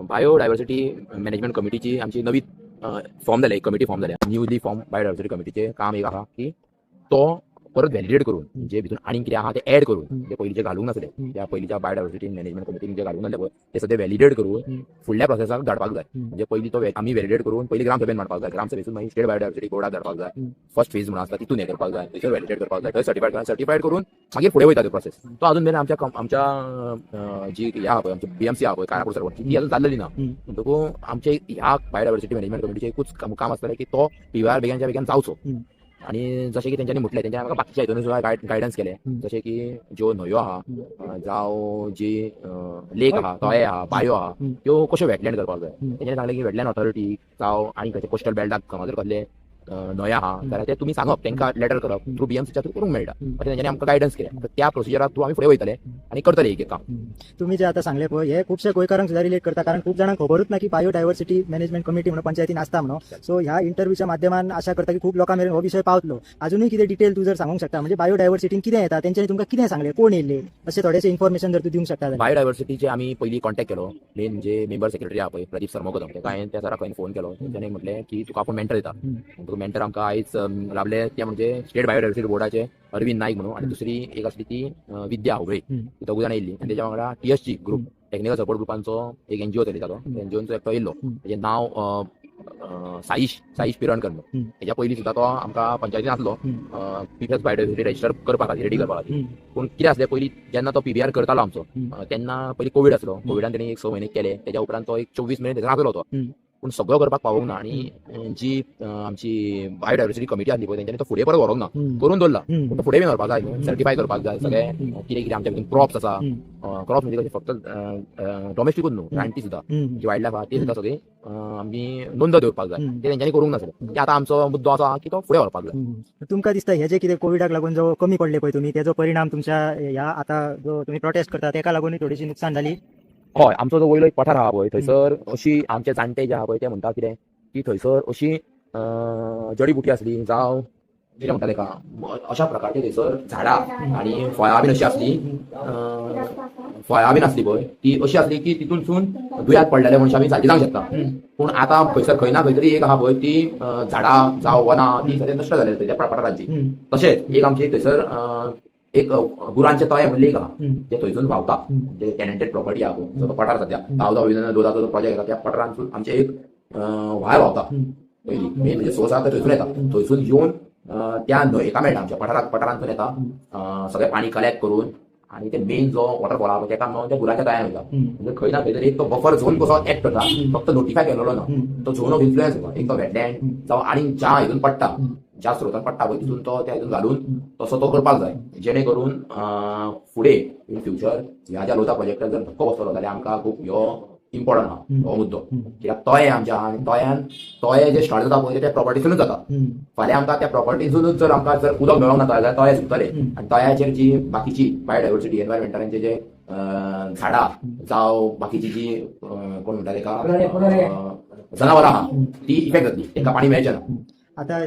Biodiversity management कमिटीची आमची नवी फॉर्म जाले, कमिटी फॉर्म जाल्या. न्यूली फॉर्म बायोडायव्हर्सिटी कमिटीचे काम एक आहा की तो परत व्हॅलिडेट करून म्हणजे भितून आणि कितें आहा ते ऍड करून जे पयलींचे घालूंक नासले त्या पयलींच्या बायोडायव्हर्सिटी मॅनेजमेंट कमिटीन जे घालूंक नासले पळय ते सद्या व्हॅलिडेट करून फुडल्या प्रोसेसाक धाडपाक जाय. म्हणजे पयलीं तो आमी व्हॅलिडेट करून पयलीं ग्रामसभेन मांडपाक जाय, ग्रामसभेसून मागीर स्टेट बायोडायव्हर्सिटी बोर्डाक धाडपाक जाय. फर्स्ट फेज म्हणून आसता तितून हें करपाक जाय, थंयसर व्हॅलिडेट करपाक जाय, थंय सर्टिफायड करून मागीर फुडें वयता तो प्रोसेस. तो अजून मेरेन आमच्या जी ह्या आहा पळय आमची बीएमसी आहा पळय कारापूर सर्वंट ती अजून जाल्लेली ना. म्हणटकूच आमचे ह्या बायोडायव्हर्सिटी मॅनेजमेंट कमिटीचे एकूच काम आसतलें की तो पीव्हीआर बेग्याच्या बेगीन जावचो. आणि जशें की तेंच्यांनी म्हटलें तेंच्या आमकां बाकीच्या हितून सुद्दां गायडन्स केले, जशें की ज्यो न्हंयो आहा जावं जी लेक आहा, तळे आहा, बांयो आहा त्यो कश्यो वेटलँड करपाक जाय. तेंच्यांनी सांगलें की वेटलँड ऑथॉरिटी जावं आनी खंयचे कोस्टल बेल्टाक जर कसले न्हंयो आहा जाल्यार ते तुमी सांगप, तांकां लेटर करप थ्रू बीएमसीच्या थ्रू करूंक मेळटा. अशें तेंच्यांनी आमकां गायडन्स केलें. तर त्या प्रोसिजरा थ्रू आमी फुडें वयतले आनी करतले एक काम. तुम्ही जे आता सांगले पळय हे खुबशे गोंयकारांक सुद्दां रिलेट करता, कारण खूप जाणांक खबरूच ना की बायोडायव्हर्सिटी मॅनेजमेंट कमिटी म्हणून पंचायतीन आसता म्हणून. सो ह्या इंटरव्यूच्या माध्यमान आशा करता की खूप लोकां मेरेन हो विषय पावतलो. अजूनही कितें डिटेल तू जर सांगूंक शकता, म्हणजे बायोडायव्हर्सिटीन कितें येता, तेंच्यांनी तुमकां कितें सांगले, कोण येयले, अशें थोडेशें इन्फॉर्मेशन जर तू दिवंक शकता. बायोडायव्हर्सिटीचे आमी पयलीं कॉन्टॅक्ट केलो. मेन म्हणजे मेंबर सेक्रेटरी आहा पळय प्रदीप सरमोगदम, तेका हांवें त्या सराक फोन केलो. तेंच्यांनी म्हटलें की तुका आपूण मेंटर दिता. तुका मेंटर आमकां आयज लाभले ते म्हणजे स्टेट बायोडायव्हर्सिटी बोर्डाचे अरविंद नाईक म्हणून, आनी दुसरी एक आसली ती विद्या होबळे, ती दोगूय जाणां येयल्ली. आनी तेच्या वांगडा टीएसजी ग्रुप टेक्निकल सपोर्ट ग्रुपांचो एक एनजीओ चलयतालो. एनजीओचो एकटो येयल्लो, तेजें नांव साईश पिरणकर. हेच्या पयलीं सुद्दां तो आमकां पंचायतीन आसलो पीपीएस बायोडायव्हर्सिटी रेजिस्टर करपा खातीर, रेडी करपा खातीर. पूण कितें आसलें पयलीं जेन्ना तो पीव्हीआर करतालो आमचो तेन्ना पयलीं कोवीड आसलो. कोविडान तेणी एक 6 म्हयने केले. तेच्या उपरांत तो एक 24 म्हयने थंयसर आसलो तो, पूण सगळो करपाक पावूंक ना. आनी जी आमची बायोडायव्हर्सिटी कमिटी आसली पळय तेंच्यांनी तो फुडें परत व्हरोंक ना, करून दवरला. पूण तो फुडें बी व्हरपाक जाय न्हू, सर्टिफाय करपाक जाय सगळें कितें कितें आमच्या भितर क्रॉप्स आसा. क्रॉप्स म्हणजे कशें फक्त डॉमेस्टिकूच न्हू, रानटी सुद्दां जी वायल्ड लायफ आहा ती सुद्दां सगळी आमी नोंद दवरपाक जाय. ते तेंच्यांनी करूंक नासलें. ते आतां आमचो मुद्दो आसा की तो फुडें व्हरपाक जाय. तुमकां दिसता हे जे कितें कोविडाक लागून जो कमी पडले पळय तुमी, तेजो परिणाम तुमच्या ह्या आता जो तुमी प्रोटेस्ट करता तेका लागून थोडीशी नुकसान जाली? हय, आमचो जो वयलो एक पठार आहा पळय थंयसर अशी आमचे जाणटे जे आहा पळय ते म्हणटा कितें की थंयसर अशी जडीबुटी आसली जावं कितें म्हणटा तेका अशा प्रकारचे थंयसर झाडां आनी फळां बीन अशी आसली, फळां बीन आसली पळय ती अशी आसली की तितूनसून दुयेंत पडलेले मनशां आमी सारकी जावंक शकता. पूण आतां खंयसर खंय ना खंय तरी एक आहा पळय ती झाडां जावं वनां ती सगळी नश्ट जाल्या त्या पठारांची. तशेंच एक आमची थंयसर एक गुरांचे तळे म्हणले एक आहा जे थंयसून व्हांवता, म्हणजे टेनंटेड प्रॉपर्टी आहा पळय तो पठार सद्या तावदा दोदाचो जो प्रोजेक्ट आसा त्या पठारांतसून आमचे एक व्हाळ व्हांवता. पयलीं मेन म्हणजे सोर्स आहा थंयसून येता, थंयसून येवन त्या न्हंयेका मेळटा आमच्या पठारांतसून येता सगळें पाणी कलेक्ट करून. आणि ते मेन जो वॉटरफॉल आहा तेका त्या गुरांच्या तळ्यान वयता. म्हणजे खंय ना खंय तरी एक तो बफर झोन कसो एक्ट करता, फक्त नोटिफाय केलेलो ना, तो झोन ऑफ इन्फ्लुएन्स होता. एक तो वेटलँड जावं आनी ज्या हितून पडटा ज्या स्रोतान पडटा पळय तितून तो त्या हितून घालून तसो तो करपाक जाय, जेणे करून फुडें इन फ्युचर ह्या ज्या लोता प्रोजेक्टाक जर धक्को बसतलो जाल्यार आमकां खूब ह्यो इम्पॉर्टंट आहा हो मुद्दो. कित्याक तळे आमच्या आहा आनी तळ्यान तळे जे स्टार्ट जाता पळय त्या प्रॉपर्टीसूनच जाता. फाल्यां आमकां त्या प्रॉपर्टीसूनच जर आमकां जर उदक मेळोंक ना जाल्यार तळे सुकतले. आनी तळ्याचेर जी बाकीची बायोडायव्हर्सिटी एनवायरमेंटाचे जे झाडां जावं बाकीची जी कोण म्हणटा तेका जनावरां आहा ती इफेक्ट जातली, तांकां पाणी मेळचें ना. आता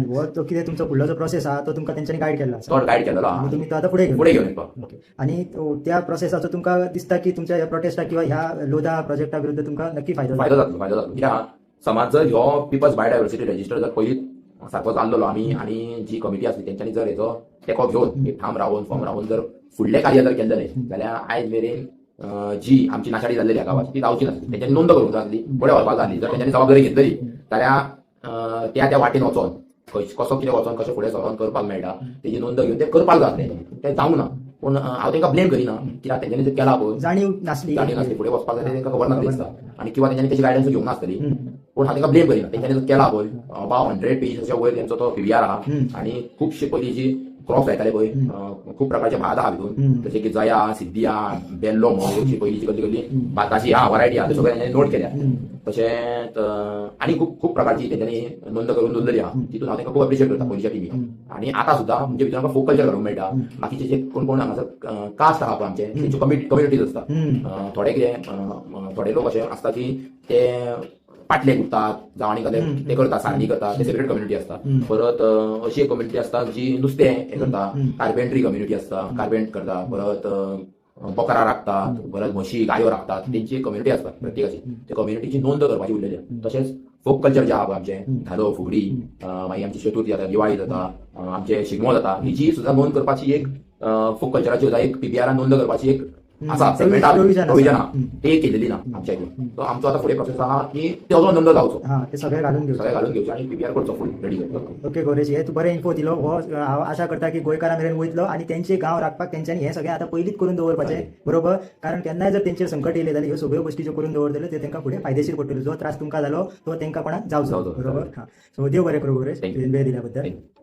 हो तो कितें तुमचो फुडलो जो प्रोसेस आहा तो तुमकां तेंच्यांनी गायड केला, तो गायड केलेलो आहा, तुमी तो आतां फुडें घेवन येवपाक. आनी त्या प्रोसेसाचो तुमकां दिसता की तुमच्या ह्या प्रोटेस्टाक किंवा ह्या लोधा प्रोजेक्टा विरुद्ध तुमकां नक्की फायदो जातलो. कित्याक समज जर ह्यो पीपल्स बायोडायव्हर्सिटी रजिस्टर जर पयलींच सारको जाल्लो आमी आनी जी कमिटी आसली तेंच्यांनी जर हेचो तेको घेवन एक ठाम रावन फॉर्म रावन जर फुडलें कार्य जर केलें जाल्यार आयज मेरेन जी आमची नाशाडी जाल्लेली ह्या गांवाची ती जावची नासली. तेंच्यांनी नोंद करूंक जाय आसली, फुडें व्हरपाक जाय आसली. जर तेंच्यांनी जबाबदारी घेतली जाल्यार त्या वाटेन वचोन कसो कितें वचोन कशें फुडें सरोन करपाक मेळटा तेजी नोंद घेवन तें करपाक जाय आसलें. तें जावंक ना. पूण हांव तांकां ब्लेम करिना, कित्याक तेंच्यांनी जर केला पळय जाणीव नासली फुडें वचपाक जाय तें तांकां खबर नासली दिसता. आनी किंवा तेंच्यांनी तेची गायडन्स घेवंक नासतली. पूण हांव तांकां ब्लेम करिना. तेंच्यांनी जर केला पळय अबाव 100 पेजीच्या वयर तेंचो तो पीव्हीआर आहा आनी खुबशे पयलीं जी क्रॉप्स लायताले पळय खूब प्रकारचे भात आहा भितून, जशें की जया, सिद्धिया, बेल्लो म्हणून पयलींची कसली भाताची आहा वरायटी आहा, ते सगळे तेंच्यांनी नोट केल्या. तशेंच आनी खूब प्रकारची तेंच्यांनी नोंद करून दवरलेली आहा. तितून हांव तांकां खूब एप्रिशिएट करता पयलींच्या टिमी. आनी आतां सुद्दां म्हणजे भितर आमकां फोक कल्चर घालूंक मेळटा. बाकीचे जे कोण कोण हांगासर कास्ट आहा पळय आमचे तेंच्यो कम्युनिटीज आसता. थोडे कितें थोडे लोक अशे आसता की ते पाटले गुंतात जावं आनी ते करता, सारणी करता, ते सेपरेट कम्युनिटी आसता. परत अशी एक कम्युनिटी आसता जी नुस्तें हें करता, कार्पेंट्री कम्युनिटी आसता, कार्पेंट करता. परत बकरा राखतात, परत म्हशी गायो राखतात, त्यांची एक कम्युनिटी असतात प्रत्येकाची. त्या कम्युनिटीची नोंद करपाची उरलेली आहे. तशेंच फोक कल्चर जे आहा पळय आमचे, धालो, फुगडी, मागीर आमची चतुर्थी जाता, दिवाळी जाता, आमचे शिगमो जाता, हिची सुद्धा नोंद करपाची एक फोक कल्चराची सुद्धा एक पीपीआर नोंद करपाची एक आसा सेगमेंट प्रोविजन आहा, ते केलेली ना आमच्या इथे. तो आमचो आता फुडें प्रोसेस आहा की तेजो नोंद लावचो, हा ते सगळे घालून सगळे घेऊ. घालून घेवचे आणि पीपीआर करचो फुल रेडी करतो. ओके गोरेश, हे तू बरें इन्फो दिलो. हो हांव आशा करता की गोंयकारां मेरेन वयतलो आणि तेंचे गांव राखपाक तेंच्यांनी हे सगळें आतां पयलींच करून दवरपाचें, बरोबर. कारण केन्नाय जर तेंचेर संकट येयलें जाल्यार ह्यो सगळ्यो गोष्टी ज्यो करून दवरतल्यो ते तेंकां फुडें फायदेशीर पडटल्यो. जो त्रास तुमकां जालो तो तेंकां कोणाक जावचो, बरोबर. हा, सो देव बरें करूं गोरेश, Thank you. तुवें वेळ दिल्या बद्दल. Thank you.